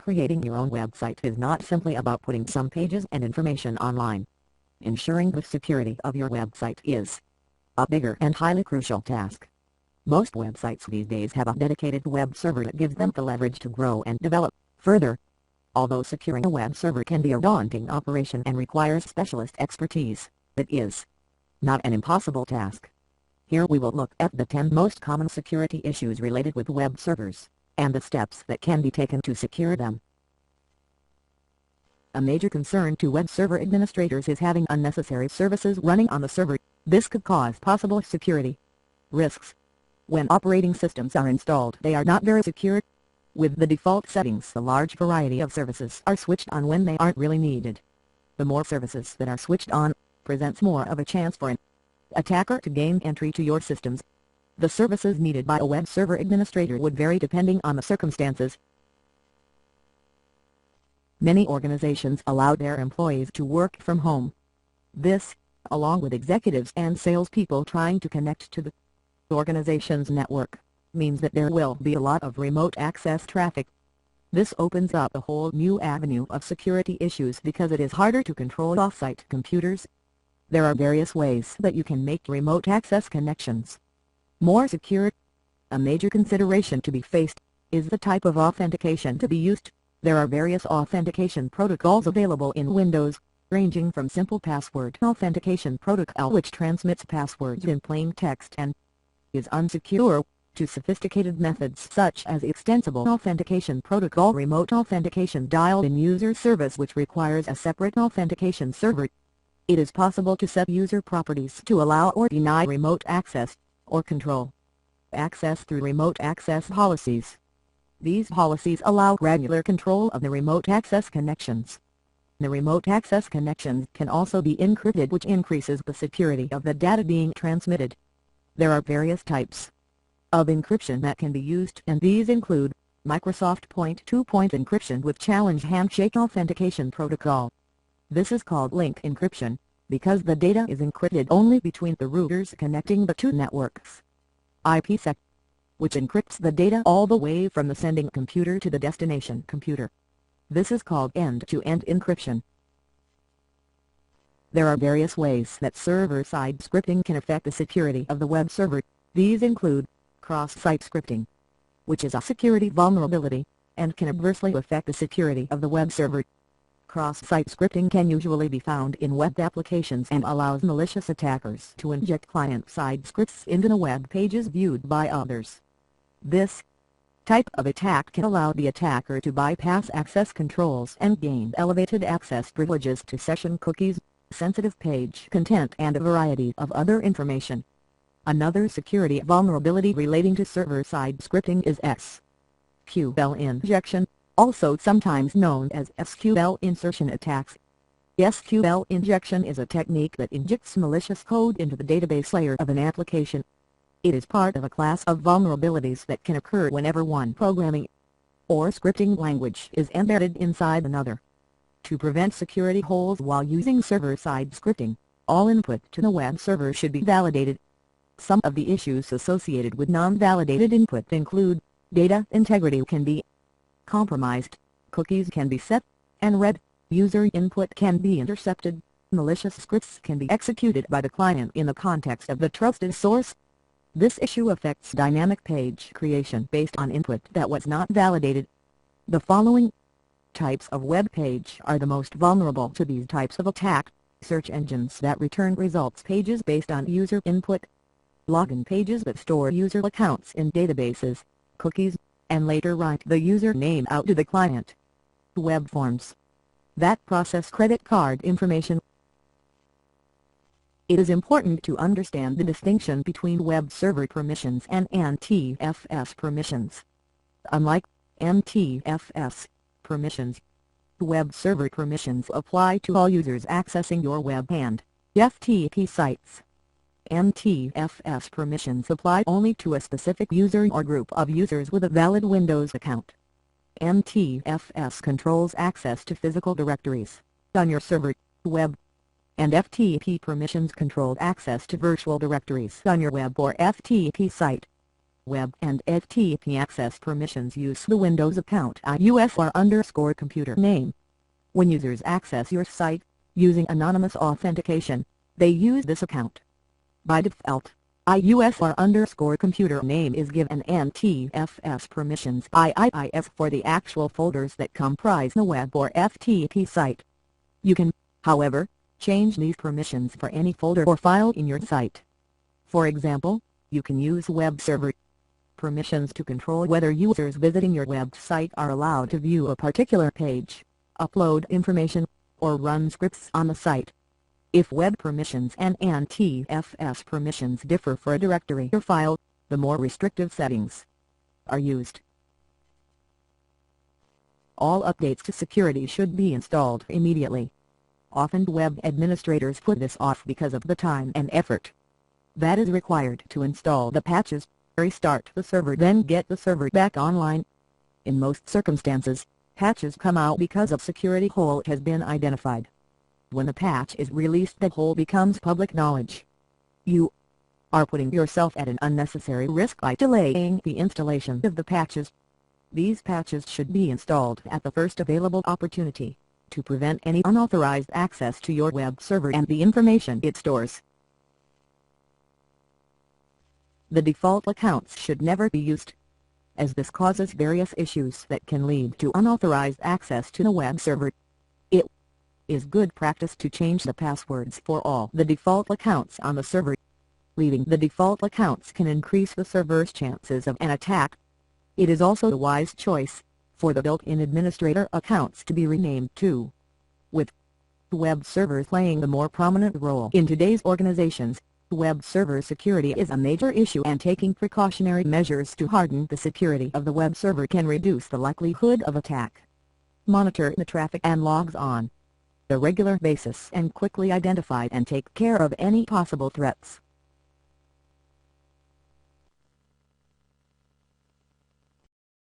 Creating your own website is not simply about putting some pages and information online. Ensuring the security of your website is a bigger and highly crucial task. Most websites these days have a dedicated web server that gives them the leverage to grow and develop further. Although securing a web server can be a daunting operation and requires specialist expertise, it is not an impossible task. Here we will look at the 10 most common security issues related with web servers, and the steps that can be taken to secure them. A major concern to web server administrators is having unnecessary services running on the server. This could cause possible security risks. When operating systems are installed, they are not very secure. With the default settings, a large variety of services are switched on when they aren't really needed. The more services that are switched on, presents more of a chance for an attacker to gain entry to your systems. The services needed by a web server administrator would vary depending on the circumstances. Many organizations allow their employees to work from home. This, along with executives and salespeople trying to connect to the organization's network, means that there will be a lot of remote access traffic. This opens up a whole new avenue of security issues because it is harder to control off-site computers. There are various ways that you can make remote access connections more secure. A major consideration to be faced is the type of authentication to be used. There are various authentication protocols available in Windows, ranging from simple password authentication protocol which transmits passwords in plain text and is unsecure, to sophisticated methods such as extensible authentication protocol, remote authentication dialed-in user service which requires a separate authentication server. It is possible to set user properties to allow or deny remote access, or control access through remote access policies. These policies allow granular control of the remote access connections. The remote access connections can also be encrypted, which increases the security of the data being transmitted. There are various types of encryption that can be used, and these include Microsoft point-to-point encryption with challenge handshake authentication protocol. This is called link encryption, because the data is encrypted only between the routers connecting the two networks. pptx, which encrypts the data all the way from the sending computer to the destination computer. This is called end-to-end encryption. There are various ways that server-side scripting can affect the security of the web server. These include cross-site scripting, which is a security vulnerability, and can adversely affect the security of the web server. Cross-site scripting can usually be found in web applications and allows malicious attackers to inject client-side scripts into the web pages viewed by others. This type of attack can allow the attacker to bypass access controls and gain elevated access privileges to session cookies, sensitive page content, and a variety of other information. Another security vulnerability relating to server-side scripting is SQL injection, also sometimes known as SQL insertion attacks. SQL injection is a technique that injects malicious code into the database layer of an application. It is part of a class of vulnerabilities that can occur whenever one programming or scripting language is embedded inside another. To prevent security holes while using server-side scripting, all input to the web server should be validated. Some of the issues associated with non-validated input include data integrity can be compromised, cookies can be set and read, user input can be intercepted, malicious scripts can be executed by the client in the context of the trusted source. This issue affects dynamic page creation based on input that was not validated. The following types of web page are the most vulnerable to these types of attack: search engines that return results pages based on user input, login pages that store user accounts in databases, cookies, and later write the username out to the client, web forms that process credit card information. It is important to understand the distinction between web server permissions and NTFS permissions. Unlike NTFS permissions, web server permissions apply to all users accessing your web and FTP sites. NTFS permissions apply only to a specific user or group of users with a valid Windows account. NTFS controls access to physical directories on your server, web, and FTP permissions control access to virtual directories on your web or FTP site. Web and FTP access permissions use the Windows account IUSR_computer name. When users access your site, using anonymous authentication, they use this account. By default, IUSR_computer name is given NTFS permissions IIIF for the actual folders that comprise the web or FTP site. You can, however, change these permissions for any folder or file in your site. For example, you can use web server permissions to control whether users visiting your website are allowed to view a particular page, upload information, or run scripts on the site. If web permissions and NTFS permissions differ for a directory or file, the more restrictive settings are used. All updates to security should be installed immediately. Often web administrators put this off because of the time and effort that is required to install the patches, restart the server, then get the server back online. In most circumstances, patches come out because a security hole has been identified. When the patch is released, the hole becomes public knowledge. You are putting yourself at an unnecessary risk by delaying the installation of the patches. These patches should be installed at the first available opportunity, to prevent any unauthorized access to your web server and the information it stores. The default accounts should never be used, as this causes various issues that can lead to unauthorized access to the web server. It is good practice to change the passwords for all the default accounts on the server. Leaving the default accounts can increase the server's chances of an attack. It is also a wise choice for the built-in administrator accounts to be renamed too. With web servers playing a more prominent role in today's organizations, web server security is a major issue, and taking precautionary measures to harden the security of the web server can reduce the likelihood of attack. Monitor the traffic and logs on a regular basis and quickly identify and take care of any possible threats.